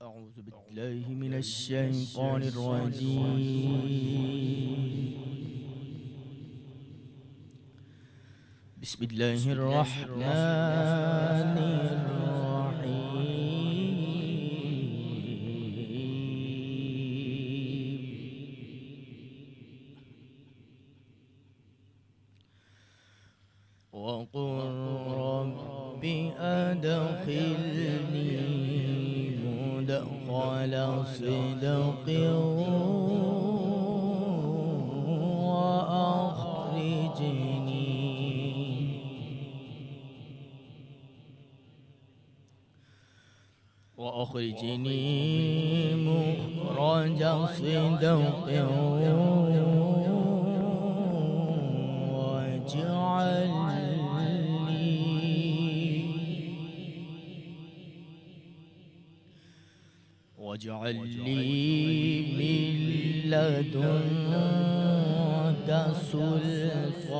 أعوذ بالله من الشيطان الرجيم بسم الله الرحمن الرحيم وقل رب أدخلني مدخل صدق وأخرجني مخرج صدق واجعل لي من لدنك سلطانا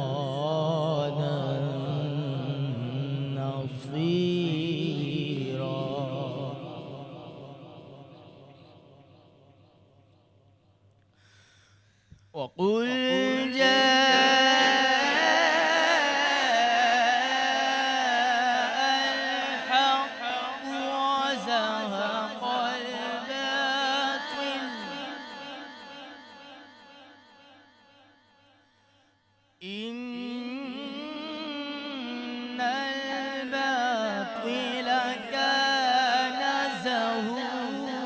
نصيرا وقل إن الباطل كان زهوقا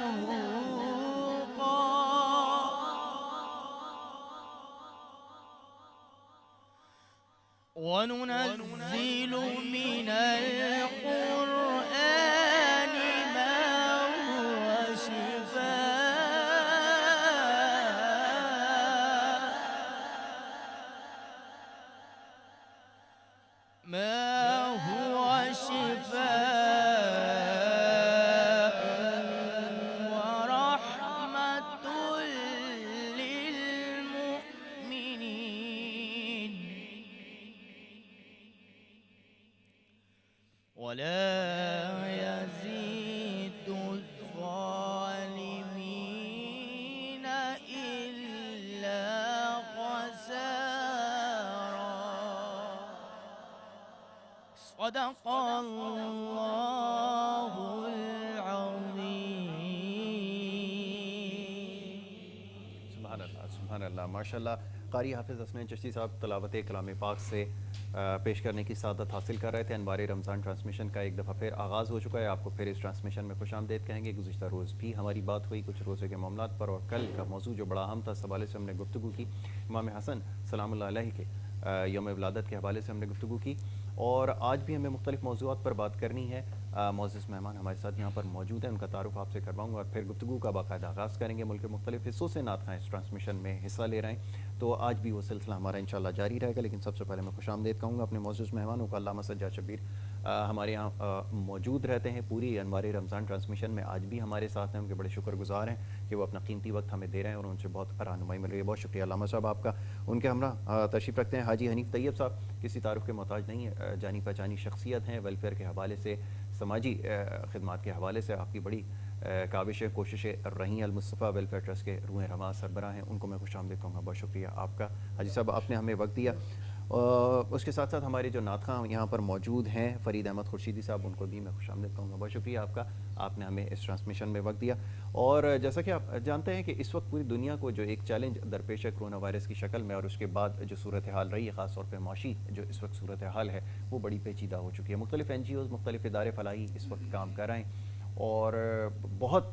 وننزل من القرآن ما هو شفاء ورحمة للمؤمنين ولا يزيد الظالمين إلا خسارا صدق الله العظيم سبحان اللہ ماشاء اللہ۔ قاری حافظ حسنین چشتی صاحب تلاوت کلام پاک سے پیش کرنے کی سعادت حاصل کر رہے تھے۔ انوار رمضان ٹرانسمیشن کا ایک دفعہ پھر آغاز ہو چکا ہے۔ آپ کو پھر اس ٹرانسمیشن میں خوش آمدید کہیں گے۔ گزشتہ روز بھی ہماری بات ہوئی کچھ روزے کے معاملات پر، اور کل کا موضوع جو بڑا اہم تھا اس حوالے سے ہم نے گفتگو کی۔ امام حسن سلام اللہ علیہ کے یوم ولادت کے حوالے سے ہم نے گفتگو کی، اور آج بھی ہمیں مختلف موضوعات پر بات کرنی ہے۔ معزز مہمان ہمارے ساتھ یہاں پر موجود ہیں، ان کا تعارف آپ سے کرواؤں گا اور پھر گفتگو کا باقاعدہ آغاز کریں گے۔ ملک کے مختلف حصوں سے نعت خواں اس ٹرانسمیشن میں حصہ لے رہے ہیں، تو آج بھی وہ سلسلہ ہمارا انشاءاللہ جاری رہے گا۔ لیکن سب سے پہلے میں خوش آمدید کہوں گا اپنے معزز مہمانوں کو۔ علامہ سجاد شبیر ہمارے یہاں موجود رہتے ہیں پوری انوار رمضان ٹرانسمیشن میں، آج بھی ہمارے ساتھ ہیں۔ ان کے بڑے شکر گزار ہیں کہ وہ اپنا قیمتی وقت ہمیں دے رہے ہیں اور ان سے بہت رہنمائی مل رہی ہے۔ بہت شکریہ علامہ صاحب آپ کا۔ ان کے ہمراہ تشریف رکھتے ہیں حاجی حنیف طیب صاحب، کسی تعارف کے محتاج نہیں ہے، جانی پہچانی شخصیت ہیں، ویلفیئر کے حوالے سے، سماجی خدمات کے حوالے سے آپ کی بڑی کاوشیں کوششیں رہی ہیں۔ المصطفیٰ ویلفیئر ٹرسٹ کے روح رواں سربراہ ہیں، ان کو میں خوش آمدید کہوں گا۔ بہت شکریہ آپ کا حاجی صاحب، آپ نے ہمیں وقت دیا۔ اس کے ساتھ ساتھ ہمارے جو نعت خواں یہاں پر موجود ہیں فرید احمد خورشیدی صاحب، ان کو بھی میں خوش آمدید کہوں گا۔ بہت شکریہ آپ کا، آپ نے ہمیں اس ٹرانسمیشن میں وقت دیا۔ اور جیسا کہ آپ جانتے ہیں کہ اس وقت پوری دنیا کو جو ایک چیلنج درپیش ہے کرونا وائرس کی شکل میں، اور اس کے بعد جو صورتحال رہی ہے، خاص طور پہ معاشی جو اس وقت صورتحال ہے وہ بڑی پیچیدہ ہو چکی ہے۔ مختلف NGOs، مختلف ادارے فلاحی اس وقت کام کر رہے ہیں اور بہت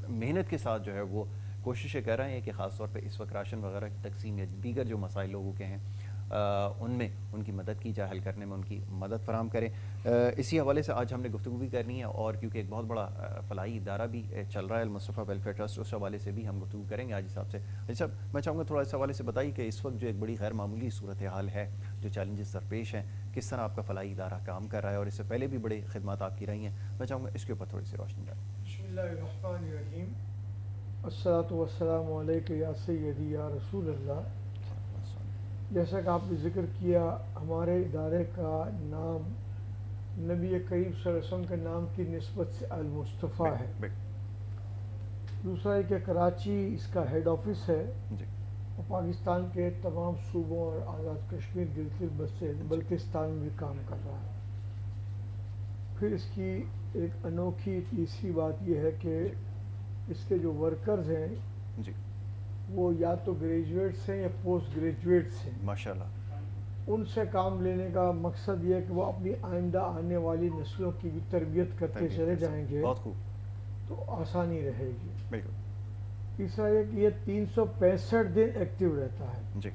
محنت کے ساتھ جو ہے وہ کوششیں کر رہے ہیں کہ خاص طور پہ اس وقت راشن وغیرہ کی تقسیم یا دیگر جو مسائل لوگوں کے ہیں ان میں ان کی مدد کی جائے، حل کرنے میں ان کی مدد فراہم کریں۔ اسی حوالے سے آج ہم نے گفتگو بھی کرنی ہے، اور کیونکہ ایک بہت بڑا فلاحی ادارہ بھی چل رہا ہے المصطفیٰ ویلفیئر ٹرسٹ، اس حوالے سے بھی ہم گفتگو کریں گے حاجی صاحب سے۔ حاجی صاحب میں چاہوں گا تھوڑا اس حوالے سے بتائیے کہ اس وقت جو ایک بڑی غیر معمولی صورتحال ہے، جو چیلنجز درپیش ہیں، کس طرح آپ کا فلاحی ادارہ کام کر رہا ہے، اور اس سے پہلے بھی بڑی خدمات آپ کی رہی ہیں، میں چاہوں گا اس کے اوپر تھوڑی سی روشنی ڈالیں۔ بسم اللہ الرحمن الرحیم۔ الصلاۃ والسلام علیک یا سیدی یا رسول اللہ. جیسا کہ آپ نے ذکر کیا، ہمارے ادارے کا نام نبی کریم صلی اللہ علیہ وسلم کے نام کی نسبت سے المصطفیٰ ہے. دوسرا ہے کہ کراچی اس کا ہیڈ آفس ہے اور پاکستان کے تمام صوبوں اور آزاد کشمیر بلتستان میں بھی کام کر رہا ہے. پھر اس کی ایک انوکھی تیسری بات یہ ہے کہ اس کے جو ورکرز ہیں وہ یا تو گریجویٹس ہیں یا پوسٹ گریجویٹس ہیں. ماشاءاللہ. ان سے کام لینے کا مقصد یہ ہے کہ وہ اپنی آئندہ آنے والی نسلوں کی بھی تربیت کرتے چلے جائیں گے. بہت خوب. تو آسانی رہے گی. بالکل. تیسرا یہ کہ یہ 365 دن ایکٹیو رہتا ہے. جی.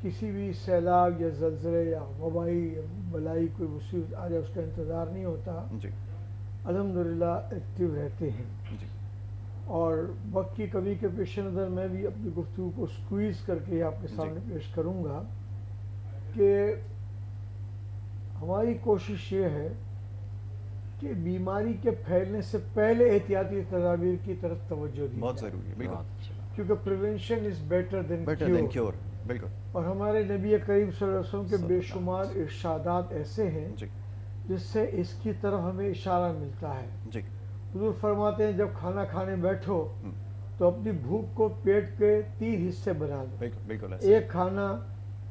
کسی بھی سیلاب یا زلزلے یا وبائی یا بلائی کوئی مصیبت آ جائے اس کا انتظار نہیں ہوتا. جی. الحمدللہ ایکٹیو رہتے ہیں. جی. اور وقت کی کمی کے پیش نظر میں بھی اپنی گفتگو کو سکویز کر کے آپ کے سامنے پیش کروں گا کہ ہماری کوشش یہ ہے کہ بیماری کے پھیلنے سے پہلے احتیاطی تدابیر کی طرف توجہ دی بہت جائے. ضروری ہے. بالکل. کیونکہ prevention is better than cure. بالکل. اور ہمارے نبی کریم صلی اللہ علیہ وسلم کے بے شمار ارشادات ایسے ہیں جس سے اس کی طرف ہمیں اشارہ ملتا ہے. جی. حضور فرماتے ہیں جب کھانا کھانے بیٹھو تو اپنی بھوک کو پیٹ کے 3 حصے بنا لو. بالکل. ایک کھانا،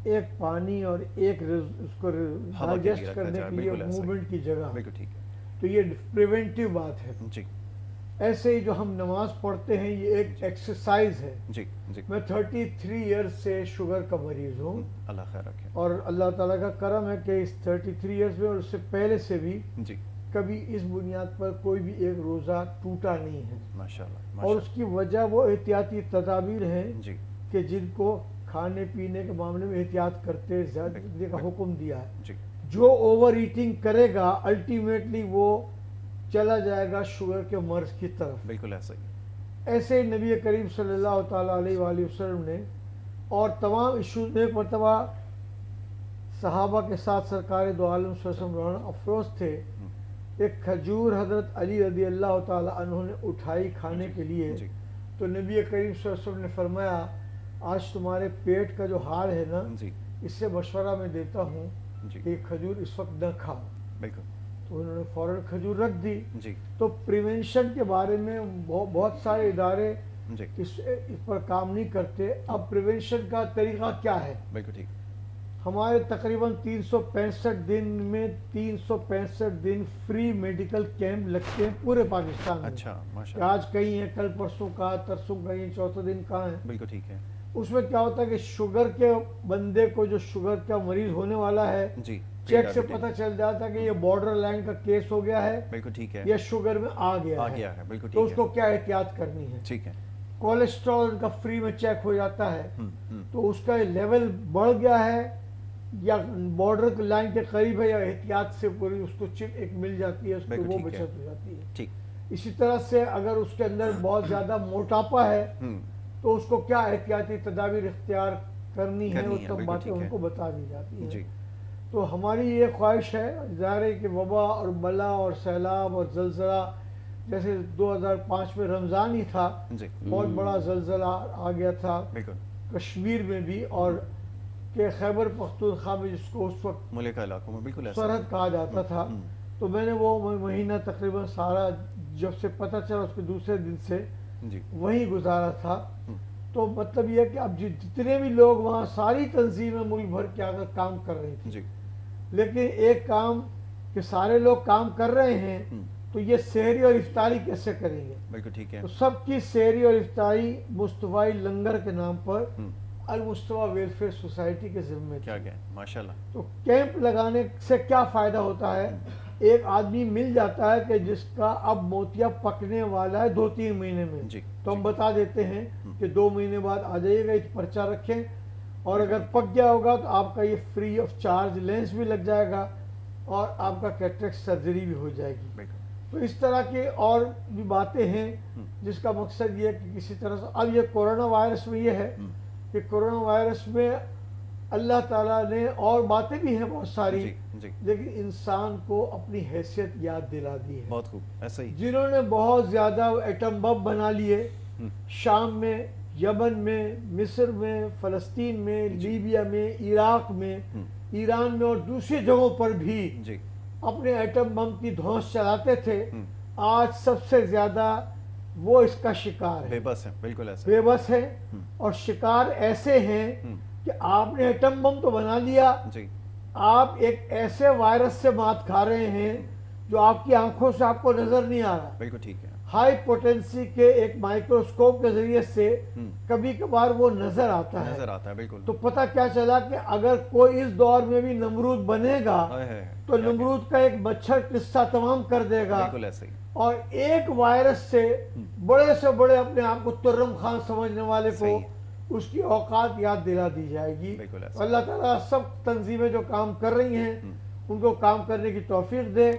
ایک پانی اور ایک اس کو ڈائجسٹ کرنے کے لیے موومنٹ کی جگہ. بالکل ٹھیک ہے. تو یہ پریونٹیو بات ہے. جی. ایسے ہی جو ہم نماز پڑھتے ہیں یہ ایک ایکسرسائز ہے. جی. جی. میں 33 ایئرز سے شوگر کا مریض ہوں. اللہ خیر رکھے. اور اللہ تعالیٰ کا کرم ہے کہ اس 33 ایئرز میں اور اس سے پہلے سے بھی جی کبھی اس بنیاد پر کوئی بھی ایک روزہ ٹوٹا نہیں ہے. ماشاءاللہ. اور اس کی وجہ وہ احتیاطی تدابیر ہیں جی. کہ جن کو کھانے پینے کے معاملے میں احتیاط کرتے زیادہ کا حکم دیا ہے. جی. جو اوور ایٹنگ کرے گا الٹیمیٹلی وہ چلا جائے گا شوگر کے مرض کی طرف. بالکل ایسا ہی. ایسے نبی کریم صلی اللہ تعالیٰ علیہ وآلہ وسلم نے اور تمام ایشوز میں ایک مرتبہ صحابہ کے ساتھ سرکار دو عالم صلی اللہ علیہ وسلم روانہ افروز تھے. ایک کھجور حضرت علی رضی اللہ تعالیٰ عنہ نے اٹھائی کھانے کے لیے. تو نبی کریم صلی اللہ علیہ وسلم نے فرمایا آج تمہارے پیٹ کا جو حال ہے نا اس سے مشورہ میں دیتا ہوں کہ یہ کھجور اس وقت نہ کھاؤ. بالکل. تو انہوں نے فوراً کھجور رکھ دی. جی. تو پریونشن کے بارے میں بہت سارے ادارے اس پر کام نہیں کرتے. اب پریونشن کا طریقہ کیا ہے؟ بالکل ٹھیک. ہمارے تقریباً 365 دن میں 365 دن فری میڈیکل کیمپ لگتے ہیں پورے پاکستان میں. اچھا ماشاءاللہ. آج کہیں ہیں، کل پرسوں کا، ترسوں کہیں، چوتھے دن کہاں ہیں. بالکل ٹھیک ہے. اس میں کیا ہوتا ہے کہ شوگر کے بندے کو جو شوگر کا مریض ہونے والا ہے جی چیک سے پتہ چل جاتا ہے کہ یہ بارڈر لائن کا کیس ہو گیا ہے. بالکل ٹھیک ہے. یا شوگر میں آ گیا ہے. بالکل ٹھیک ہے. تو اس کو کیا احتیاط کرنی ہے. ٹھیک ہے. کولیسٹرول ان کا فری میں چیک ہو جاتا ہے. تو اس کا لیول بڑھ گیا ہے یا بارڈر لائن کے قریب ہے یا احتیاط سے پوری اس کو چپ ایک مل جاتی ہے، اس کو وہ بچت ہو جاتی ہے. ٹھیک. اسی طرح سے اگر اس کے اندر بہت زیادہ موٹاپا ہے تو اس کو کیا احتیاطی تدابیر اختیار کرنی ہے وہ سب باتیں ان کو بتا دی جاتی ہیں. تو ہماری یہ خواہش ہے ظاہر ہے کہ وبا اور بلا اور سیلاب اور زلزلہ جیسے 2005 میں رمضان ہی تھا بہت بڑا زلزلہ آ گیا تھا کشمیر میں بھی، اور کہ خیبر پختونخوا میں جس کو اس وقت ملکہ علاقوں میں بالکل سرحد کہا جاتا تھا. تو میں نے وہ مہینہ تقریباً سارا جب سے پتہ چلا اس کے دوسرے دن سے وہیں گزارا تھا. تو مطلب یہ کہ اب جتنے بھی لوگ وہاں ساری تنظیمیں ملک بھر کے آگر کام کر رہی تھی، لیکن ایک کام کہ سارے لوگ کام کر رہے ہیں تو یہ سحری اور افطاری کیسے کریں گے. بالکل ٹھیک ہے. تو سب کی سحری اور افطاری مصطفی لنگر کے نام پر المصطفیٰ ویلفیئر سوسائٹی کے ذمہ کیا گیا. ماشاءاللہ. تو کیمپ لگانے سے کیا فائدہ ہوتا ہے؟ ایک آدمی مل جاتا ہے کہ جس کا اب موتیا پکنے والا ہے 2-3 مہینے میں، تو ہم بتا دیتے ہیں کہ 2 مہینے بعد آ جائیے گا، ایک پرچہ رکھیں، اور اگر پک گیا ہوگا تو آپ کا یہ فری آف چارج لینس بھی لگ جائے گا اور آپ کا کیٹریکٹ سرجری بھی ہو جائے گی. تو اس طرح کے اور بھی باتیں ہیں جس کا مقصد یہ ہے کہ کسی طرح سے اب یہ کورونا وائرس میں یہ ہے کہ کورونا وائرس میں اللہ تعالیٰ نے اور باتیں بھی ہیں بہت ساری، لیکن انسان کو اپنی حیثیت یاد دلا دی ہے. بہت خوب. ایسا ہی جنہوں نے بہت زیادہ ایٹم بم بنا لیے شام میں، یمن میں، مصر میں، فلسطین میں، لیبیا میں، عراق میں، ایران میں اور دوسری جگہوں پر بھی جی اپنے ایٹم بم کی دھونس چلاتے تھے. آج سب سے زیادہ وہ اس کا شکار ہے، بے بس ہے، بالکل ایسا. بے بس ہے. اور شکار ایسے ہیں کہ آپ نے ایٹم بم تو بنا لیا، جی آپ ایک ایسے وائرس سے مات کھا رہے ہیں جو آپ کی آنکھوں سے آپ کو نظر نہیں آ رہا. بالکل ٹھیک ہے. ہائی پوٹینسی کے ایک مائکروسکوپ کے ذریعے سے کبھی کبھار وہ نظر آتا ہے. نظر آتا ہے بالکل. تو پتہ کیا چلا کہ اگر کوئی اس دور میں بھی نمرود بنے گا تو نمرود کا ایک مچھر قصہ تمام کر دے گا. بالکل ایسا ہی. اور ایک وائرس سے بڑے سے بڑے اپنے آپ کو ترم خان سمجھنے والے کو اس کی اوقات یاد دلا دی جائے گی. اللہ تعالیٰ سب تنظیمیں جو کام کر رہی ہیں ان کو کام کرنے کی توفیق دے.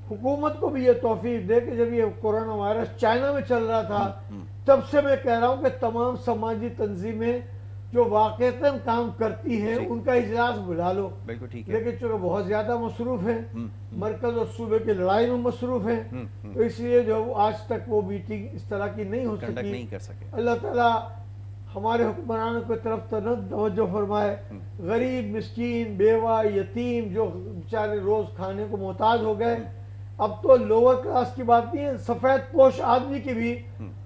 حکومت کو بھی یہ توفیق دے کہ جب یہ کورونا وائرس چائنا میں چل رہا تھا تب سے میں کہہ رہا ہوں کہ تمام سماجی تنظیمیں جو واقعتاً کام کرتی ہیں ان کا اجلاس بلا لو. لیکن چونکہ بہت زیادہ مصروف ہیں، مرکز اور صوبے کی لڑائی میں مصروف ہیں، تو اس لیے جو آج تک وہ میٹنگ اس طرح کی نہیں ہو سکی. اللہ تعالیٰ ہمارے حکمرانوں کی طرف توجہ فرمائے. غریب، مسکین، بیوہ، یتیم جو بیچارے روز کھانے کو محتاج ہو گئے، اب تو لوور کلاس کی بات نہیں ہے، سفید پوش آدمی کی بھی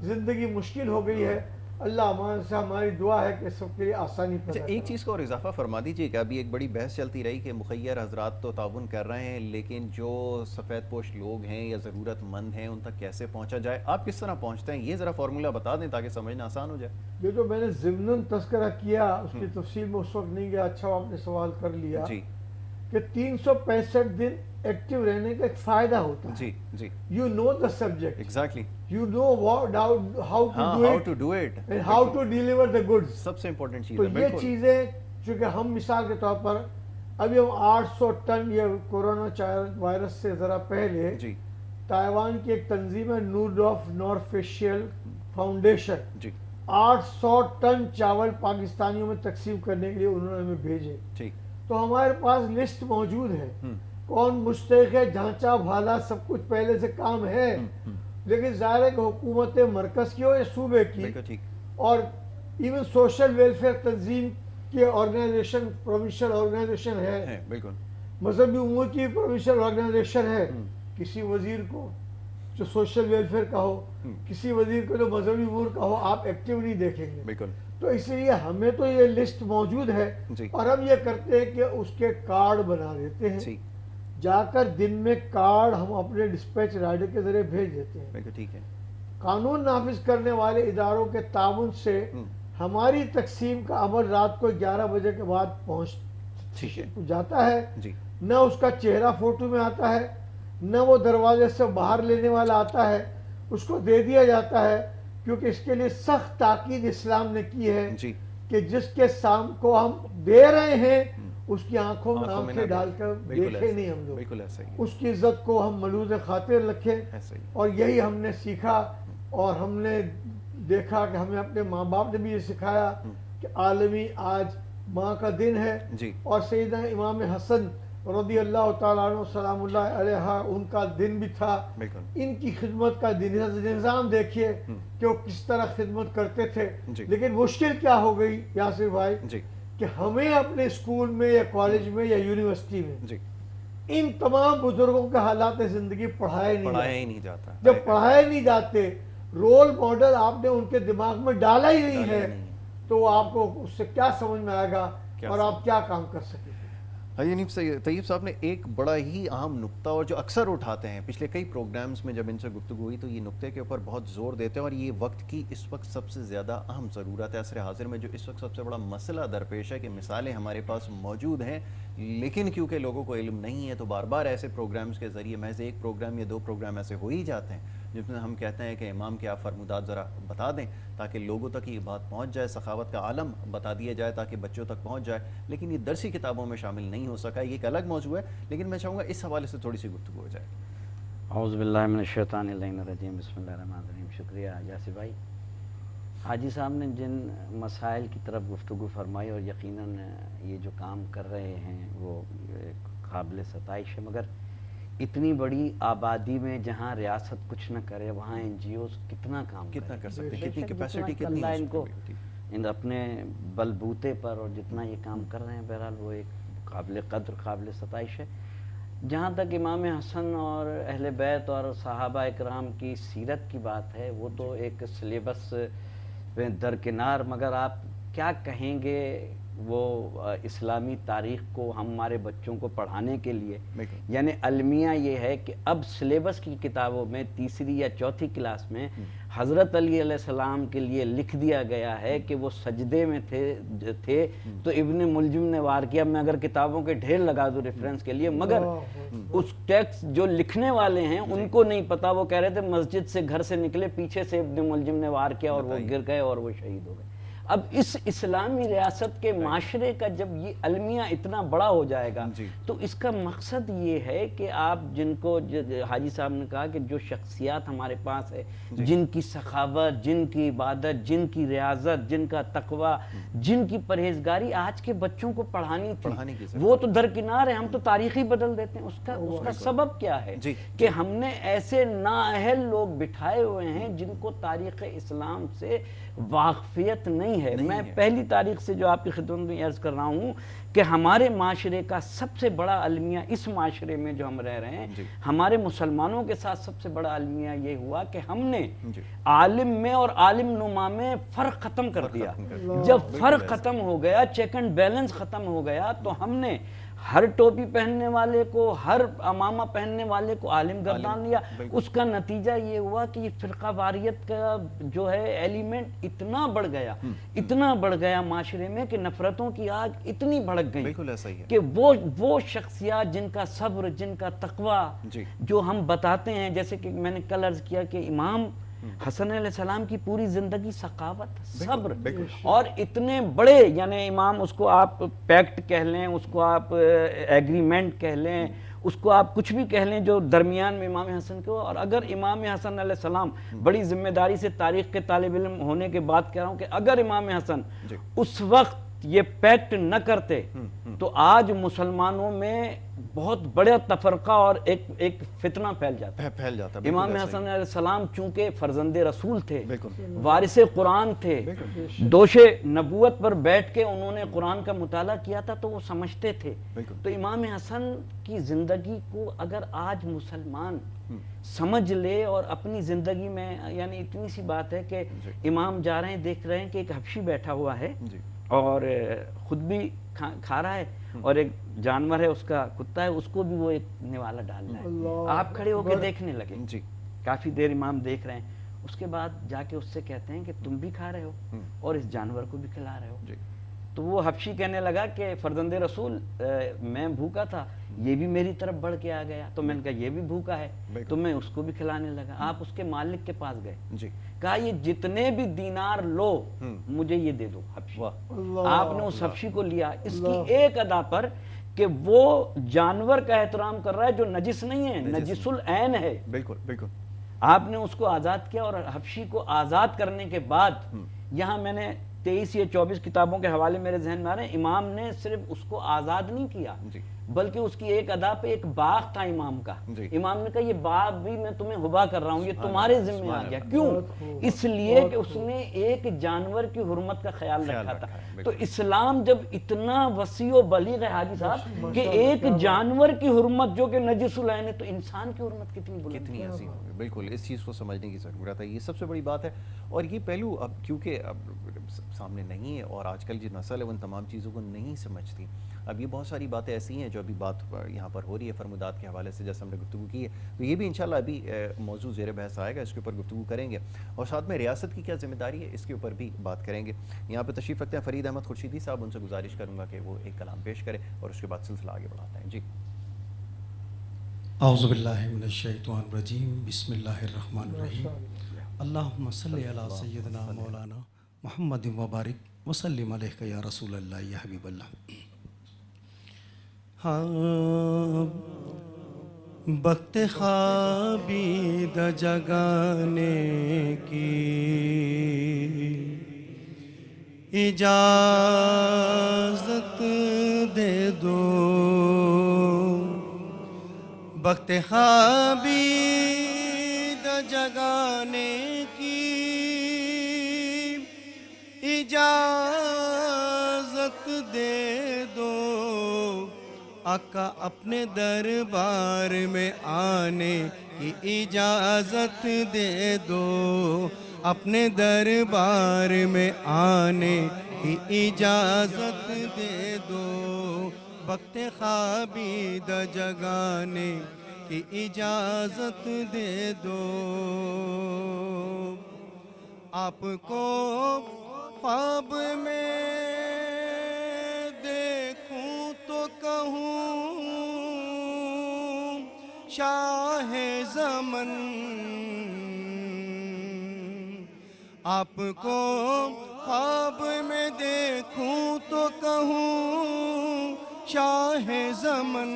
زندگی مشکل ہو گئی ہے. اللہ ہمارے سے ہماری دعا ہے کہ سب کے لیے آسانی پیدا کرے. ایک چیز کو اور اضافہ فرما دیجیے کہ ابھی ایک بڑی بحث چلتی رہی کہ مخیر حضرات تو تعاون کر رہے ہیں لیکن جو سفید پوش لوگ ہیں یا ضرورت مند ہیں ان تک کیسے پہنچا جائے؟ آپ کس طرح پہنچتے ہیں؟ یہ ذرا فارمولہ بتا دیں تاکہ سمجھنا آسان ہو جائے. یہ جو میں نے ضمناً تذکرہ کیا اس کی تفصیل میں اس وقت نہیں گیا. اچھا آپ نے سوال کر لیا کہ 365 دن ایکٹیو رہنے کا ایک فائدہ ہوتا ہے. جی جی. You know the subject. Exactly. You know how to do it and how to deliver the goods. سب سے امپورٹنٹ چیز تو ہے. یہ چیزیں چونکہ ہم مثال کے طور پر ابھی ہم 800 ٹن یہ کورونا وائرس سے ذرا پہلے تائیوان کی ایک تنظیم ہے نوڈوف نارتھ ایشیل فاؤنڈیشن، 800 ٹن چاول پاکستانیوں میں تقسیم کرنے کے لیے انہوں نے ہمیں بھیجے. تو ہمارے پاس لسٹ موجود ہے، کون مستحق ہے، ڈھانچہ بھالا سب کچھ پہلے سے کام ہے. لیکن ظاہر ہے کہ حکومت مرکز کی ہو یا صوبے کی، اور ایون سوشل ویلفیئر تنظیم کی آرگنائزیشن پروونشل آرگنائزیشن ہے، مذہبی امور کی پروونشل آرگنائزیشن ہے. کسی وزیر کو جو سوشل ویلفیئر کا ہو، کسی وزیر کو جو مذہبی امور کا ہو، آپ ایکٹیو نہیں دیکھیں گے. تو اس لیے ہمیں تو یہ لسٹ موجود ہے اور ہم یہ کرتے ہیں کہ اس کے کارڈ بنا دیتے ہیں. جا کر دن میں کارڈ ہم اپنے ڈسپیچ رائڈر کے ذریعے بھیج دیتے ہیں. قانون نافذ کرنے والے اداروں کے تعاون سے ہماری تقسیم کا عمل رات کو 11 بجے کے بعد پہنچ جاتا ہے. نہ اس کا چہرہ فوٹو میں آتا ہے، نہ وہ دروازے سے باہر لینے والا آتا ہے، اس کو دے دیا جاتا ہے. کیونکہ اس کے لیے سخت تاکید اسلام نے کی ہے کہ جس کے سام کو ہم دے رہے ہیں اس کی آنکھوں میں آنکھیں ڈال کر دیکھیں نہیں ہم لوگ، اس کی عزت کو ہم ملوذ خاطر رکھیں. اور یہی ہم نے سیکھا اور ہم نے دیکھا کہ ہمیں اپنے ماں باپ نے بھی یہ سکھایا کہ عالمی آج ماں کا دن ہے. اور سیدنا امام حسن رضی اللہ تعالیٰ عنہ سلام اللہ علیہ ان کا دن بھی تھا. ان کی خدمت کا نظام دیکھیے کہ وہ کس طرح خدمت کرتے تھے. لیکن مشکل کیا ہو گئی یاسر بھائی کہ ہمیں اپنے اسکول میں یا کالج میں یا یونیورسٹی میں ان تمام بزرگوں کے حالات زندگی پڑھائے نہیں جاتا. جب پڑھائے نہیں جاتے، رول ماڈل آپ نے ان کے دماغ میں ڈالا ہی نہیں ہے، تو آپ کو اس سے کیا سمجھ میں آئے گا اور آپ کیا کام کر سکیں گے. طیب صاحب نے ایک بڑا ہی اہم نقطہ اور جو اکثر اٹھاتے ہیں، پچھلے کئی پروگرامز میں جب ان سے گفتگو ہوئی تو یہ نقطے کے اوپر بہت زور دیتے ہیں اور یہ وقت کی اس وقت سب سے زیادہ اہم ضرورت ہے. عصر حاضر میں جو اس وقت سب سے بڑا مسئلہ درپیش ہے کہ مثالیں ہمارے پاس موجود ہیں لیکن کیونکہ لوگوں کو علم نہیں ہے تو بار بار ایسے پروگرامز کے ذریعے محض ایک پروگرام یا 2 پروگرام ایسے ہو ہی جاتے ہیں جس میں ہم کہتے ہیں کہ امام کے آپ فرمودات ذرا بتا دیں تاکہ لوگوں تک یہ بات پہنچ جائے، سخاوت کا عالم بتا دیا جائے تاکہ بچوں تک پہنچ جائے. لیکن یہ درسی کتابوں میں شامل نہیں ہو سکا. یہ ایک الگ موضوع ہے لیکن میں چاہوں گا اس حوالے سے تھوڑی سی گفتگو ہو جائے. اعوذ باللہ من الشیطان الرجیم، بسم اللہ الرحمن الرحیم. شکریہ یاسر بھائی. حاجی صاحب نے جن مسائل کی طرف گفتگو فرمائی اور یقیناً یہ جو کام کر رہے ہیں وہ قابل ستائش ہے، مگر اتنی بڑی آبادی میں جہاں ریاست کچھ نہ کرے وہاں این جی اوز کتنا کام کتنا کر سکتے ہیں، بے کتنی شک کیپیسٹی جتنا کتنی اللہ ہے ان اس کو پہ بھی۔ ان اپنے بلبوتے پر اور جتنا یہ کام کر رہے ہیں بہرحال وہ ایک قابل قدر قابل ستائش ہے۔ جہاں تک امام حسن اور اہل بیت اور صحابہ اکرام کی سیرت کی بات ہے وہ تو ایک سلیبس درکنار، مگر آپ کیا کہیں گے وہ اسلامی تاریخ کو ہمارے بچوں کو پڑھانے کے لیے، یعنی المیہ یہ ہے کہ اب سلیبس کی کتابوں میں تیسری یا چوتھی کلاس میں حضرت علی علیہ السلام کے لیے لکھ دیا گیا ہے کہ وہ سجدے میں تھے تو ابن ملجم نے وار کیا۔ میں اگر کتابوں کے ڈھیر لگا دوں ریفرنس کے لیے، مگر اس ٹیکسٹ جو لکھنے والے ہیں ان کو نہیں پتا، وہ کہہ رہے تھے مسجد سے گھر سے نکلے پیچھے سے ابن ملجم نے وار کیا اور وہ گر گئے اور وہ شہید ہو گئے۔ اب اس اسلامی ریاست کے معاشرے کا جب یہ المیہ اتنا بڑا ہو جائے گا تو اس کا مقصد یہ ہے کہ آپ جن کو حاجی صاحب نے کہا کہ جو شخصیات ہمارے پاس ہے، جن کی سخاوت، جن کی عبادت، جن کی ریاضت، جن کا تقوی، جن کی پرہیزگاری آج کے بچوں کو پڑھانی تھی، وہ تو درکنار ہے، ہم تو تاریخ ہی بدل دیتے ہیں۔ اس کا سبب کیا ہے کہ ہم نے ایسے نااہل لوگ بٹھائے ہوئے ہیں جن کو تاریخ اسلام سے واقفیت نہیں ہے۔ میں پہلی تاریخ سے جو آپ کی خدمت میں عرض کر رہا ہوں کہ ہمارے معاشرے کا سب سے بڑا المیہ، اس معاشرے میں جو ہم رہ رہے ہیں، ہمارے مسلمانوں کے ساتھ سب سے بڑا المیہ یہ ہوا کہ ہم نے عالم میں اور عالم نما میں فرق ختم کر دیا۔ جب فرق ختم ہو گیا، چیک اینڈ بیلنس ختم ہو گیا، تو ہم نے ہر ٹوپی پہننے والے کو، ہر امامہ پہننے والے کو عالم گردان لیا۔ اس کا نتیجہ یہ ہوا کہ یہ فرقہ واریت کا جو ہے ایلیمنٹ اتنا بڑھ گیا معاشرے میں کہ نفرتوں کی آگ اتنی بھڑک گئی کہ وہ شخصیات جن کا صبر، جن کا تقوی جو ہم بتاتے ہیں، جیسے کہ میں نے کل عرض کیا کہ امام حسن علیہ السلام کی پوری زندگی سخاوت، صبر، اور اتنے بڑے، یعنی امام، اس کو آپ پیکٹ کہہ لیں، اس کو آپ ایگریمنٹ کہہ لیں، اس کو آپ کچھ بھی کہہ لیں جو درمیان میں امام حسن کو، اور اگر امام حسن علیہ السلام، بڑی ذمہ داری سے تاریخ کے طالب علم ہونے کے بعد کہہ رہا ہوں کہ اگر امام حسن اس وقت یہ پیکٹ نہ کرتے تو آج مسلمانوں میں بہت بڑا تفرقہ اور ایک فتنہ پھیل جاتا۔ امام حسن علیہ السلام چونکہ فرزند رسول تھے، وارث قرآن تھے، دوش نبوت پر بیٹھ کے انہوں نے قرآن کا مطالعہ کیا تھا تو وہ سمجھتے تھے۔ تو امام حسن کی زندگی کو اگر آج مسلمان سمجھ لے اور اپنی زندگی میں، یعنی اتنی سی بات ہے کہ امام جا رہے ہیں، دیکھ رہے ہیں کہ ایک حبشی بیٹھا ہوا ہے اور خود بھی کھا رہا ہے، اور ایک جانور ہے اس کا کتا ہے، اس کو بھی وہ ایک نوالا ڈال رہا ہے۔ آپ کھڑے ہو کے دیکھنے لگے، کافی دیر امام دیکھ رہے ہیں، اس کے بعد جا کے اس سے کہتے ہیں کہ تم بھی کھا رہے ہو اور اس جانور کو بھی کھلا رہے ہو۔ تو وہ حبشی کہنے لگا کہ فرزند رسول، میں بھوکا تھا، یہ بھی میری طرف بڑھ کے آ گیا، تو میں نے کہا یہ بھی بھوکا ہے، تو میں اس کو بھی کھلانے لگا۔ آپ اس کے مالک کے پاس گئے، کہا یہ جتنے بھی دینار لو مجھے یہ دے دو حبشی۔ آپ نے اس حبشی کو لیا، اس کی ایک ادا پر کہ وہ جانور کا احترام کر رہا ہے جو نجس نہیں ہے، نجس العین ہے۔ بالکل آپ نے اس کو آزاد کیا، اور حبشی کو آزاد کرنے کے بعد، یہاں میں نے 23 یا 24 کتابوں کے حوالے میرے ذہن میں آ رہے ہیں، امام نے صرف اس کو آزاد نہیں کیا بلکہ اس کی ایک ادا پہ ایک باغ تھا امام کا، امام نے کہا یہ باغ بھی میں تمہیں ہبا کر رہا ہوں، یہ تمہارے ذمہ آ گیا۔ کیوں؟ اس لیے کہ اس نے ایک جانور کی حرمت کا خیال رکھا تھا۔ تو اسلام جب اتنا وسیع و بلیغ ہے حاجی صاحب کہ ایک جانور کی حرمت جو کہ نجس العین ہے، تو انسان کی حرمت کتنی بلند، کتنی عظیم ہے۔ بالکل اس چیز کو سمجھنے کی ضرورت ہے، یہ سب سے بڑی بات ہے۔ اور یہ پہلو اب کیونکہ اب سامنے نہیں ہے اور آج کل جو نسل ہے ان تمام چیزوں کو نہیں سمجھتی، اب یہ بہت ساری باتیں ایسی ہیں جو ابھی بات یہاں پر ہو رہی ہے فرمودات کے حوالے سے، جیسے ہم نے گفتگو کی ہے، تو یہ بھی انشاءاللہ ابھی موضوع زیر بحث آئے گا، اس کے اوپر گفتگو کریں گے، اور ساتھ میں ریاست کی کیا ذمہ داری ہے اس کے اوپر بھی بات کریں گے۔ یہاں پہ تشریف رکھتے ہیں فرید احمد خورشیدی صاحب، ان سے گزارش کروں گا کہ وہ ایک کلام پیش کرے اور اس کے بعد سلسلہ آگے بڑھاتے ہیں۔ جی اعوذ باللہ من الشیطان الرجیم، بسم اللہ الرحمن الرحیم، اللہم صلی علی سیدنا مولانا محمد وبارک وسلم علیہ یا رسول اللہ یا حبیب اللہ۔ ہاں وقت خوابید جگانے کی اجازت دے دو، وقت خوابی جگانے کی اجازت دے دو، آقا اپنے دربار میں آنے کی اجازت دے دو، اپنے دربار میں آنے کی اجازت دے دو، وقت خوابیدہ جگانے کی اجازت دے دو۔ آپ کو خواب میں دیکھوں تو کہوں شاہ زمن، آپ کو خواب میں دیکھوں تو کہوں شاہ زمن،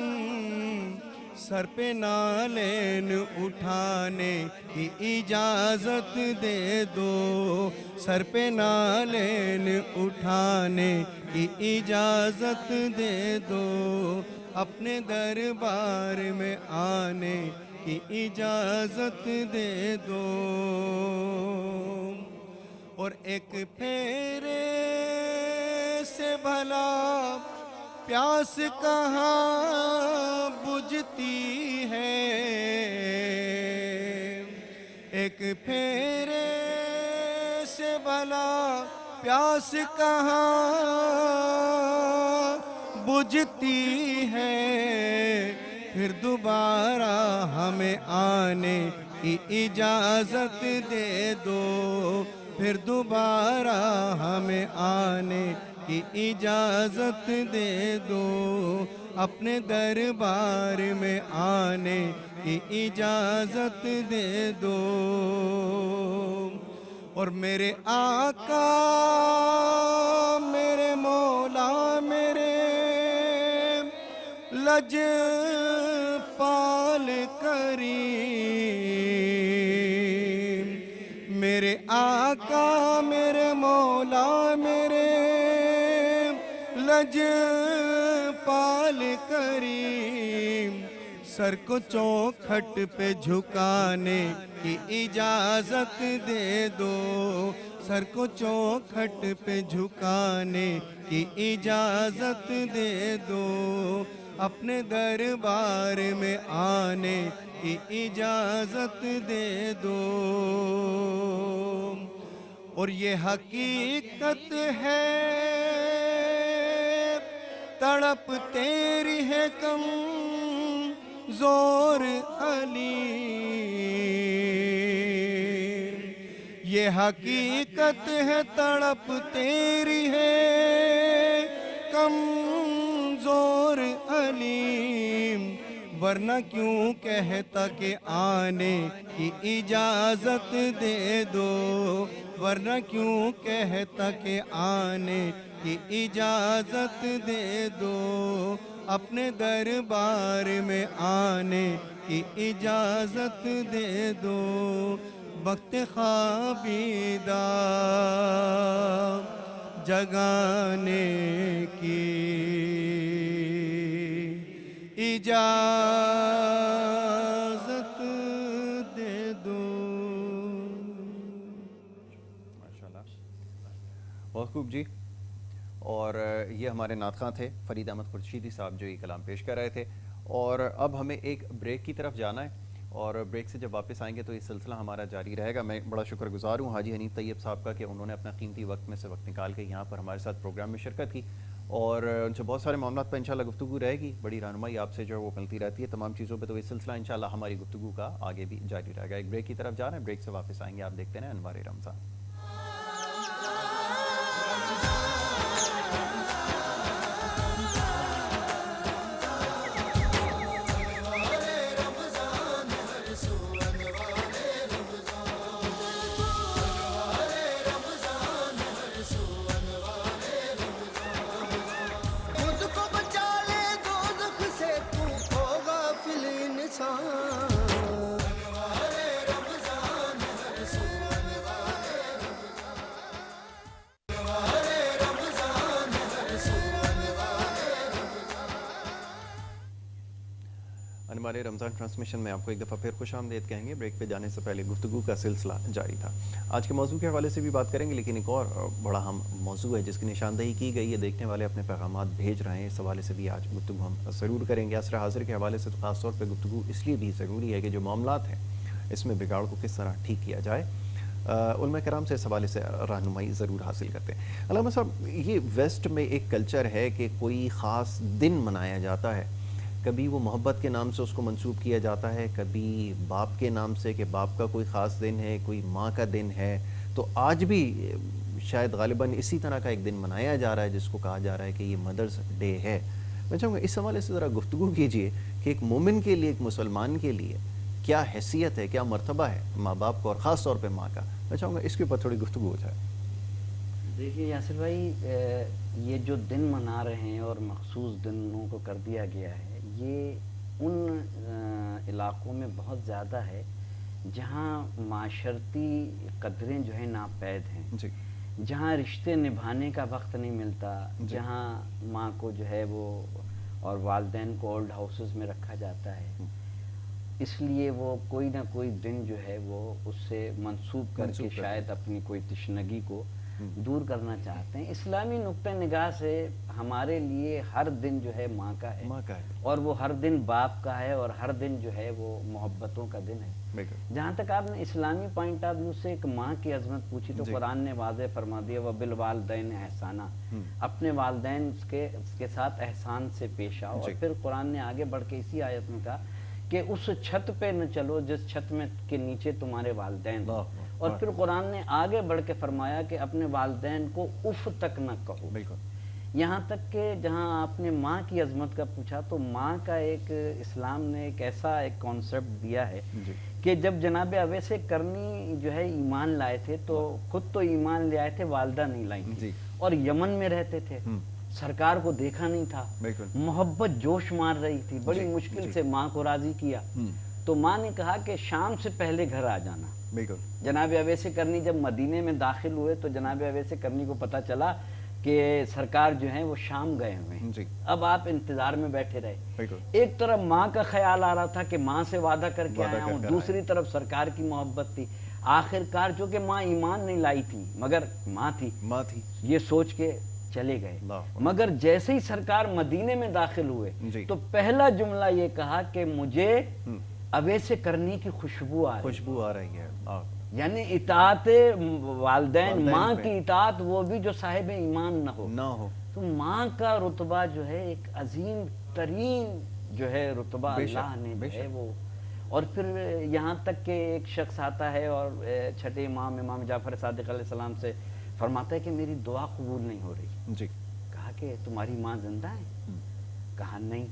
سر پہ نالین اٹھانے کی اجازت دے دو، سر پہ نالین اٹھانے کی اجازت دے دو، اپنے دربار میں آنے کی اجازت دے دو، اور ایک پھیرے سے بھلا پیاس کہاں بجھتی ہے، ایک پھیرے سے بھلا پیاس کہاں بجھتی ہے، پھر دوبارہ ہمیں آنے کی اجازت دے دو، پھر دوبارہ ہمیں آنے کی اجازت دے دو، اپنے دربار میں آنے کی اجازت دے دو، اور میرے آقا میرے مولا میرے لج پال کریم، میرے آقا میرے مولا میرے لج پال کریم، سر کو چوکھٹ پہ جھکانے کی اجازت دے دو، سر کو چوکھٹ پہ جھکانے کی اجازت دے دو، اپنے دربار میں آنے کی اجازت دے دو، اور یہ حقیقت ہے تڑپ تیری ہے کم زور علی، یہ حقیقت ہے تڑپ تیری ہے کم زور علیم، ورنہ کیوں کہتا کہ آنے کی اجازت دے دو، ورنہ کیوں کہتا کہ آنے کی اجازت دے دو، اپنے دربار میں آنے کی اجازت دے دو، وقت خوابیدہ جگانے کی اجازت دے دو۔ ماشاءاللہ، بہت خوب جی۔ اور یہ ہمارے نعت خواں تھے فرید احمد خورشیدی صاحب جو یہ کلام پیش کر رہے تھے، اور اب ہمیں ایک بریک کی طرف جانا ہے، اور بریک سے جب واپس آئیں گے تو یہ سلسلہ ہمارا جاری رہے گا۔ میں بڑا شکر گزار ہوں حاجی حنیف طیب صاحب کا کہ انہوں نے اپنا قیمتی وقت میں سے وقت نکال کے یہاں پر ہمارے ساتھ پروگرام میں شرکت کی، اور ان سے بہت سارے معاملات پر انشاءاللہ گفتگو رہے گی، بڑی رہنمائی آپ سے جو وہ ملتی رہتی ہے تمام چیزوں پہ، تو یہ سلسلہ انشاءاللہ ہماری گفتگو کا آگے بھی جاری رہے گا۔ ایک بریک کی طرف جا رہے ہیں، بریک سے واپس آئیں گے، آپ دیکھتے ہیں انوار رمضان۔ ہمارے رمضان ٹرانسمیشن میں آپ کو ایک دفعہ پھر خوش آمدید کہیں گے. بریک پہ جانے سے پہلے گفتگو کا سلسلہ جاری تھا. آج کے موضوع کے حوالے سے بھی بات کریں گے, لیکن ایک اور بڑا اہم موضوع ہے جس کی نشاندہی کی گئی ہے. دیکھنے والے اپنے پیغامات بھیج رہے ہیں, اس حوالے سے بھی آج گفتگو ہم ضرور کریں گے. عصر حاضر کے حوالے سے تو خاص طور پہ گفتگو اس لیے بھی ضروری ہے کہ جو معاملات ہیں اس میں بگاڑ کو کس طرح ٹھیک کیا جائے. علماء کرام سے اس حوالے سے رہنمائی ضرور حاصل کرتے ہیں. علامہ صاحب, یہ ویسٹ میں ایک کلچر ہے کہ کوئی خاص دن منایا جاتا ہے, کبھی وہ محبت کے نام سے اس کو منسوب کیا جاتا ہے, کبھی باپ کے نام سے کہ باپ کا کوئی خاص دن ہے, کوئی ماں کا دن ہے. تو آج بھی شاید غالباً اسی طرح کا ایک دن منایا جا رہا ہے جس کو کہا جا رہا ہے کہ یہ مدرس ڈے ہے. میں چاہوں گا اس حوالے سے ذرا گفتگو کیجئے کہ ایک مومن کے لیے, ایک مسلمان کے لیے کیا حیثیت ہے, کیا مرتبہ ہے ماں باپ کو, اور خاص طور پہ ماں کا. میں چاہوں گا اس کے اوپر تھوڑی گفتگو ہو جائے. دیکھیے یاسر بھائی, یہ جو دن منا رہے ہیں اور مخصوص دنوں کو کر دیا گیا ہے, یہ ان علاقوں میں بہت زیادہ ہے جہاں معاشرتی قدریں جو ہیں ناپید ہیں, جی, جہاں رشتے نبھانے کا وقت نہیں ملتا, جہاں ماں کو جو ہے وہ اور والدین کو اولڈ ہاؤسز میں رکھا جاتا ہے. اس لیے وہ کوئی نہ کوئی دن جو ہے وہ اس سے منسوب کر کے شاید اپنی کوئی تشنگی کو دور کرنا چاہتے ہیں. اسلامی نقطہ نگاہ سے ہمارے لیے ہر دن جو ہے ماں کا ہے, اور وہ ہر دن باپ کا ہے, اور ہر دن جو ہے وہ محبتوں کا دن ہے. جہاں تک آپ نے اسلامی پوائنٹ آف ویو سے ایک ماں کی عظمت پوچھی تو قرآن نے واضح فرما دیا وَبِالْوَالِدَيْنِ احسانًا, اپنے والدین کے ساتھ احسان سے پیش آؤ. اور پھر قرآن نے آگے بڑھ کے اسی آیت میں کہا کہ اس چھت پہ نہ چلو جس چھت میں کے نیچے تمہارے والدین. اور پھر قرآن نے آگے بڑھ کے فرمایا کہ اپنے والدین کو اف تک نہ کہو. یہاں تک کہ جہاں آپ نے ماں کی عظمت کا پوچھا تو ماں کا ایک اسلام نے ایک ایسا ایک کانسیپٹ دیا ہے کہ جب جناب اویس کرنی جو ہے ایمان لائے تھے تو خود تو ایمان لے آئے تھے, والدہ نہیں لائی تھی, اور یمن میں رہتے تھے, سرکار کو دیکھا نہیں تھا, محبت جوش مار رہی تھی, بڑی مشکل سے ماں کو راضی کیا. تو ماں نے کہا کہ شام سے پہلے گھر آ جانا. جناب اویس کرنی جب مدینے میں داخل ہوئے تو جناب اویس کرنی کو پتہ چلا کہ سرکار جو ہیں وہ شام گئے ہوئے ہیں. اب آپ انتظار میں بیٹھے رہے. ایک طرف ماں کا خیال آ رہا تھا کہ ماں سے وعدہ کر کے آیا ہوں, دوسری طرف سرکار کی محبت تھی. آخرکار چونکہ ماں ایمان نہیں لائی تھی مگر ماں تھی, یہ سوچ کے چلے گئے. مگر جیسے ہی سرکار مدینے میں داخل ہوئے تو پہلا جملہ یہ کہا کہ مجھے اویس کرنی کی خوشبو آ رہی ہے. یعنی اطاعت والدین, ماں کی اطاعت, وہ بھی جو صاحب ایمان نہ ہو. تو ماں کا رتبہ جو ہے ایک عظیم ترین جو ہے رتبہ اللہ نے جو ہے وہ. اور پھر یہاں تک کہ ایک شخص آتا ہے اور چھٹے امام جعفر صادق علیہ السلام سے فرماتا ہے کہ میری دعا قبول نہیں ہو رہی. کہا کہ تمہاری ماں زندہ ہے؟ کہا نہیں.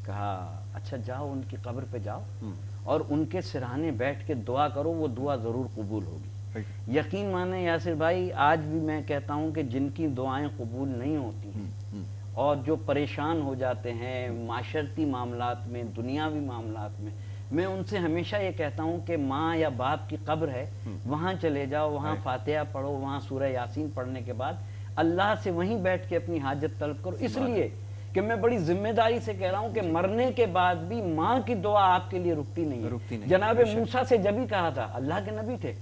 کہا اچھا جاؤ ان کی قبر پہ جاؤ اور ان کے سرہانے بیٹھ کے دعا کرو, وہ دعا ضرور قبول ہوگی. یقین مانے یاسر بھائی, آج بھی میں کہتا ہوں کہ جن کی دعائیں قبول نہیں ہوتی ہیں اور جو پریشان ہو جاتے ہیں معاشرتی معاملات میں, دنیاوی معاملات میں ان سے ہمیشہ یہ کہتا ہوں کہ ماں یا باپ کی قبر ہے, وہاں چلے جاؤ, وہاں فاتحہ پڑھو, وہاں سورہ یاسین پڑھنے کے بعد اللہ سے وہیں بیٹھ کے اپنی حاجت طلب کرو. اس لیے کہ میں بڑی ذمہ داری سے کہہ رہا ہوں کہ مرنے کے بعد بھی ماں کی دعا آپ کے لیے رکتی نہیں ہے. جناب موسیٰ سے جب ہی کہا تھا, اللہ کے نبی تھے,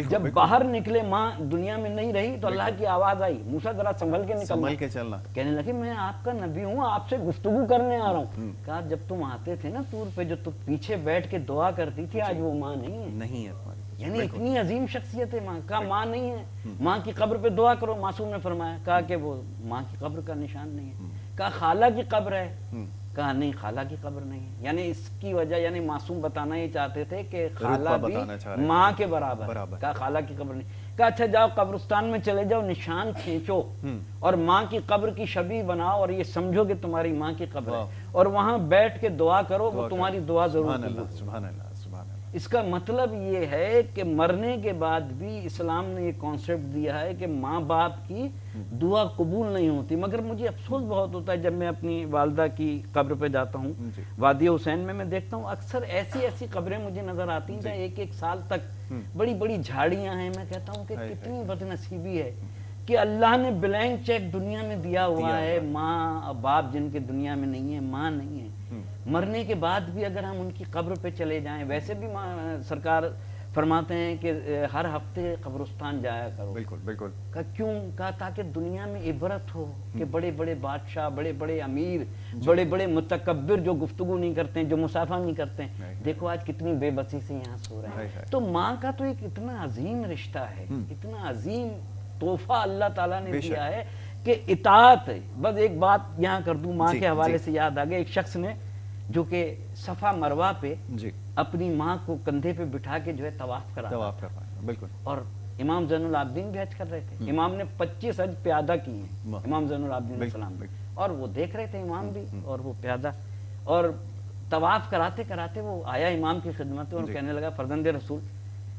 جب باہر نکلے ماں دنیا میں نہیں رہی تو اللہ کی آواز آئی, موسیٰ ذرا سنبھل کے چلنا. کہنے لگے میں آپ کا نبی ہوں, آپ سے گفتگو کرنے آ رہا ہوں. کہا جب تم آتے تھے نا طور پہ, جو تم پیچھے بیٹھ کے دعا کرتی تھی, آج وہ ماں نہیں ہے. یعنی اتنی عظیم شخصیت ہے ماں. کہا ماں نہیں ہے, ماں کی قبر پہ دعا کرو. معصوم نے فرمایا, کہا کہ وہ ماں کی قبر کا نشان نہیں ہے. کہا خالہ کی قبر ہے؟ کہا نہیں, خالہ کی قبر نہیں ہے. یعنی اس کی وجہ, یعنی معصوم بتانا یہ چاہتے تھے کہ خالہ بھی ماں کے برابر. کہا خالہ کی قبر نہیں. کہا اچھا جاؤ قبرستان میں چلے جاؤ, نشان کھینچو اور ماں کی قبر کی شبیہ بناؤ اور یہ سمجھو کہ تمہاری ماں کی قبر ہے, اور وہاں بیٹھ کے دعا کرو, وہ تمہاری دعا ضرور قبول. اس کا مطلب یہ ہے کہ مرنے کے بعد بھی اسلام نے یہ کانسیپٹ دیا ہے کہ ماں باپ کی دعا قبول نہیں ہوتی. مگر مجھے افسوس بہت ہوتا ہے جب میں اپنی والدہ کی قبر پہ جاتا ہوں, وادی حسین میں دیکھتا ہوں اکثر ایسی قبریں مجھے نظر آتی ہیں جہاں ایک سال تک بڑی بڑی جھاڑیاں ہیں. میں کہتا ہوں کہ کتنی بد نصیبی ہے کہ اللہ نے بلینک چیک دنیا میں دیا ہوا ہے, ماں باپ جن کے دنیا میں نہیں ہے, ماں نہیں ہے. مرنے کے بعد بھی اگر ہم ان کی قبر پہ چلے جائیں، ویسے بھی سرکار فرماتے ہیں کہ ہر ہفتے قبرستان جایا کرو. بالکل بالکل. کیوں؟ کہا تاکہ دنیا میں عبرت ہو کہ بڑے بڑے بادشاہ، بڑے بڑے امیر، بڑے بڑے متکبر جو گفتگو نہیں کرتے ہیں، جو مصافحہ نہیں کرتے ہیں، دیکھو آج کتنی بے بسی سے یہاں سو رہے ہیں. تو ماں کا تو ایک اتنا عظیم رشتہ ہے، اتنا عظیم تحفہ اللہ تعالیٰ نے دیا ہے کہ اطاعت. بس ایک بات یہاں کر دوں، ماں کے حوالے سے یاد آ گیا، ایک شخص نے جو کہ صفا مروہ پہ اپنی ماں کو کندھے پہ بٹھا کے جو ہے طواف کرا. بالکل. اور امام زین العابدین بھی حج کر رہے تھے. امام نے 25 حج پیادہ کی ہیں، امام زین العابدین علیہ السلام، اور وہ دیکھ رہے تھے امام بھی اور وہ پیادہ. اور طواف کراتے کراتے وہ آیا امام کی خدمت میں اور کہنے لگا فرزند رسول،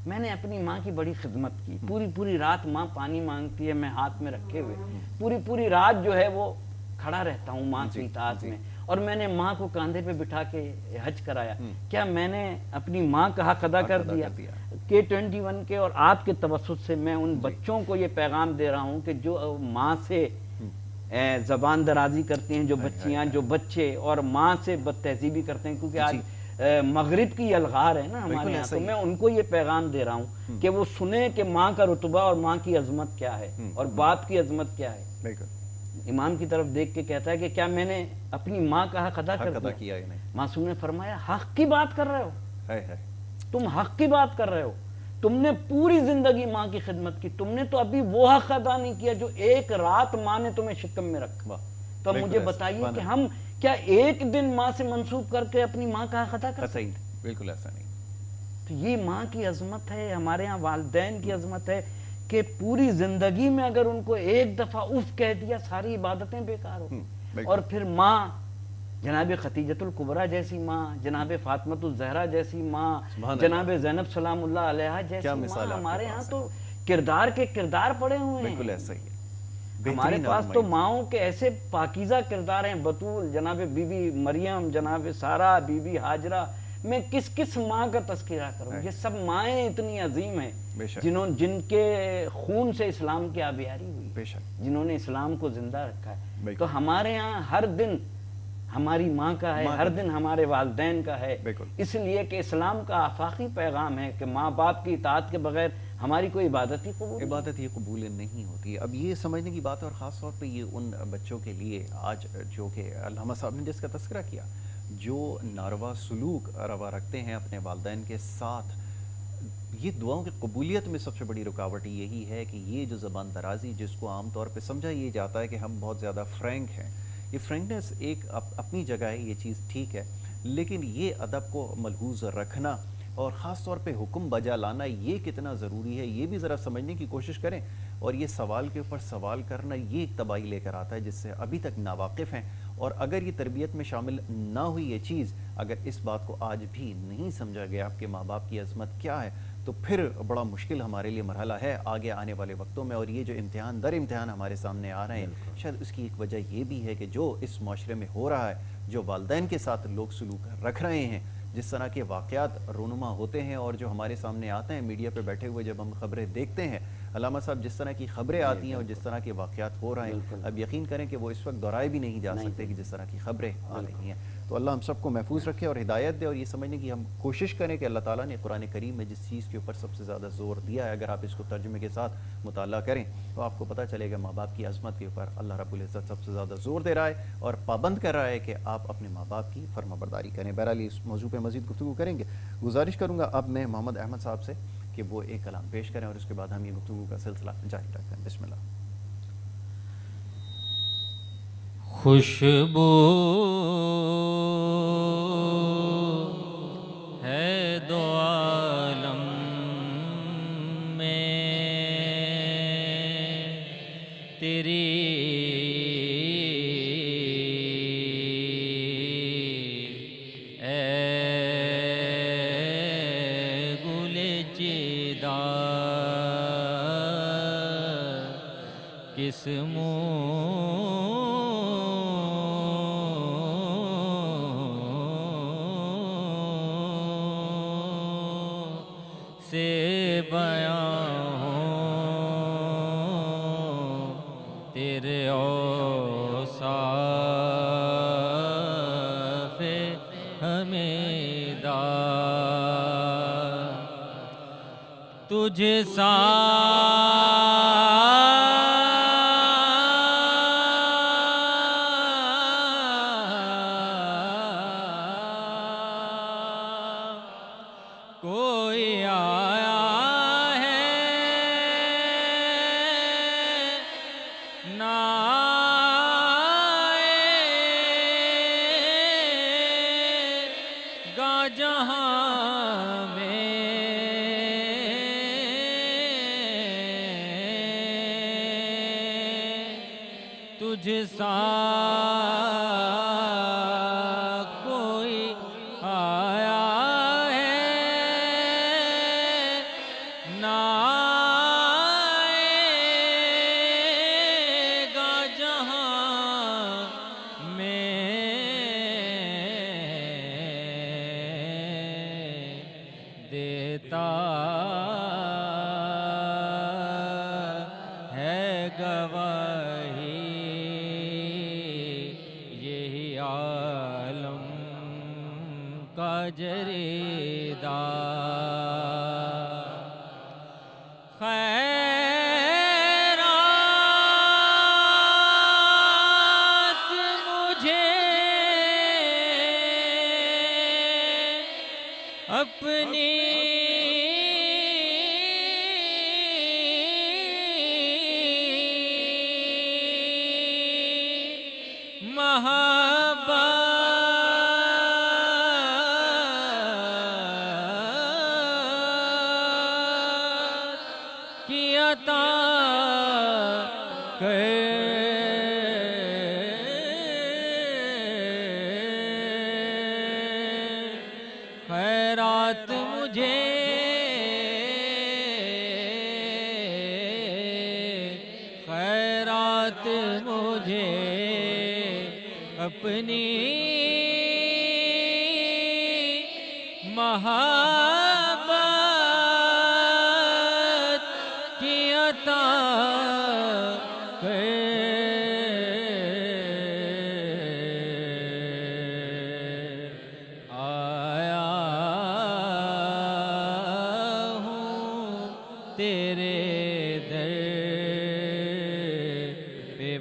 میں نے اپنی ماں کی بڑی خدمت کی، پوری رات ماں پانی مانگتی ہے، میں ہاتھ میں رکھے ہوئے پوری رات جو ہے وہ کھڑا رہتا ہوں ماں کی اطاعت میں، اور میں نے ماں کو کاندھے پہ بٹھا کے حج کرایا. کیا میں نے اپنی ماں کا حق ادا کر دیا؟ K21 کے اور آپ کے توسط سے میں ان بچوں کو یہ پیغام دے رہا ہوں کہ جو ماں سے زبان درازی کرتی ہیں، جو بچیاں، جو بچے، اور ماں سے بد تہذیبی کرتے ہیں، کیونکہ آج مغرب کی الغار ہے نا ہمارے یہاں، تو میں ان کو یہ پیغام دے رہا ہوں کہ وہ سنیں کہ ماں کا رتبہ اور ماں کی عظمت کیا ہے اور باپ کی عظمت کیا ہے. امام کی طرف دیکھ کے کہتا ہے کہ کیا میں نے اپنی ماں کا حق ادا کر دیا؟ معصوم نے فرمایا حق کی بات کر رہے ہو، تم حق کی بات کر رہے ہو، تم نے پوری زندگی ماں کی خدمت کی، تم نے تو ابھی وہ حق ادا نہیں کیا جو ایک رات ماں نے تمہیں شکم میں رکھا. تو مجھے بتائیے کہ ہم کیا ایک دن ماں سے منسوب کر کے اپنی ماں کا حق ادا کر سکتے ہیں؟ بالکل ایسا نہیں. تو یہ ماں کی عظمت ہے، ہمارے ہاں والدین کی عظمت ہے کہ پوری زندگی میں اگر ان کو ایک دفعہ اف کہہ دیا ساری عبادتیں بیکار ہو. اور پھر ماں جناب خدیجۃ الکبریٰ جیسی ماں، جناب فاطمۃ الزہرا جیسی ماں، جناب زینب سلام اللہ علیہا جیسی ماں، ہمارے ہاں تو کردار کے کردار پڑے ہوئے ہیں. بالکل ایسا ہی ہے. ہمارے پاس تو ماؤں کے ایسے پاکیزہ کردار ہیں، بطول، جناب بی بی مریم، جناب سارہ، بی بی ہاجرہ. میں کس ماں کا تذکرہ کروں؟ یہ سب مائیں اتنی عظیم ہیں جن کے خون سے اسلام کی آبیاری ہوئی، جنہوں نے اسلام کو زندہ رکھا ہے. تو ہمارے ہاں ہر دن ہماری ماں کا ہے، ہر دن ہمارے والدین کا ہے، اس لیے کہ اسلام کا آفاقی پیغام ہے کہ ماں باپ کی اطاعت کے بغیر ہماری کوئی عبادت ہی قبول نہیں ہوتی. اب یہ سمجھنے کی بات ہے، اور خاص طور پہ یہ ان بچوں کے لیے آج جو کہ علامہ صاحب نے جس کا تذکرہ کیا، جو ناروا سلوک روا رکھتے ہیں اپنے والدین کے ساتھ، یہ دعاؤں کی قبولیت میں سب سے بڑی رکاوٹ یہی ہے کہ یہ جو زبان درازی، جس کو عام طور پہ سمجھا یہ جاتا ہے کہ ہم بہت زیادہ فرینک ہیں، یہ فرینکنس ایک اپنی جگہ ہے، یہ چیز ٹھیک ہے، لیکن یہ ادب کو ملحوظ رکھنا اور خاص طور پہ حکم بجا لانا یہ کتنا ضروری ہے، یہ بھی ذرا سمجھنے کی کوشش کریں. اور یہ سوال کے اوپر سوال کرنا یہ ایک تباہی لے کر آتا ہے جس سے ابھی تک ناواقف ہیں. اور اگر یہ تربیت میں شامل نہ ہوئی یہ چیز، اگر اس بات کو آج بھی نہیں سمجھا گیا کہ ماں باپ کی عظمت کیا ہے، تو پھر بڑا مشکل ہمارے لیے مرحلہ ہے آگے آنے والے وقتوں میں. اور یہ جو امتحان در امتحان ہمارے سامنے آ رہے ہیں، شاید اس کی ایک وجہ یہ بھی ہے کہ جو اس معاشرے میں ہو رہا ہے، جو والدین کے ساتھ لوگ سلوک رکھ رہے ہیں، جس طرح کے واقعات رونما ہوتے ہیں اور جو ہمارے سامنے آتے ہیں میڈیا پہ بیٹھے ہوئے جب ہم خبریں دیکھتے ہیں، علامہ صاحب جس طرح کی خبریں آتی ہیں اور جس طرح کے واقعات ہو رہے ہیں، اب یقین کریں کہ وہ اس وقت دہرائے بھی نہیں جا سکتے کہ جس طرح کی خبریں آ رہی ہیں. تو اللہ ہم سب کو محفوظ رکھے اور ہدایت دے، اور یہ سمجھنے کی ہم کوشش کریں کہ اللہ تعالیٰ نے قرآن کریم میں جس چیز کے اوپر سب سے زیادہ زور دیا ہے، اگر آپ اس کو ترجمے کے ساتھ مطالعہ کریں تو آپ کو پتہ چلے گا ماں باپ کی عظمت کے اوپر اللہ رب العزت سب سے زیادہ زور دے رہا ہے اور پابند کر رہا ہے کہ آپ اپنے ماں باپ کی فرما برداری کریں. بہرحال اس موضوع پہ مزید گفتگو کریں گے. گزارش کروں گا اب میں محمد احمد صاحب سے کہ وہ ایک کلام پیش کریں اور اس کے بعد ہم یہ گفتگو کا سلسلہ جاری رکھتے ہیں. بسم اللہ. خوشبو ہے دو عالم میں تیری، اے گل جدا کس سے بیاں ہوں تیرے اوصاف تجھ سا کوئی آیا ہے نہ آئے گا جہاں میں تجھ سا کوئی آیا نہ آئے گا جہاں میں دیتا ہے گواہی یہی عالم کا جریدہ خیرات مجھے اپنی محبت کی عطا خیرات مجھے خیرات مجھے اپنی محبت کی عطا آیا ہوں تیرے در پہ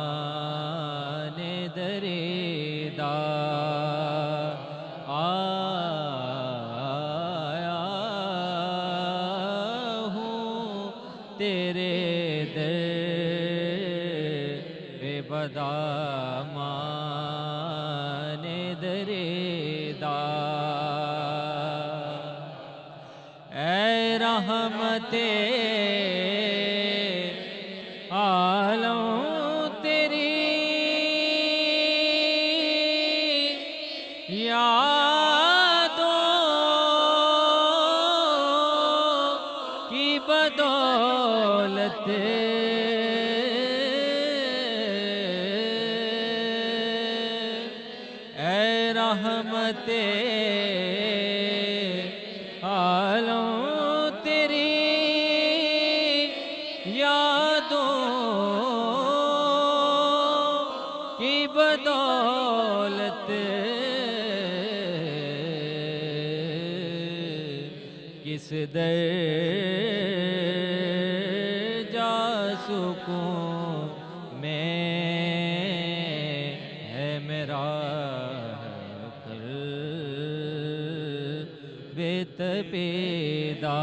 بدامان دریدہ آیا ہوں تیرے در پہ بدامان دریدہ اے رحمت عالم تیری یادوں کی بدولت اے رحمت عالم تیری یادوں کی بدولت کس در جا سکوں میں ہے میرا قلب تپیدہ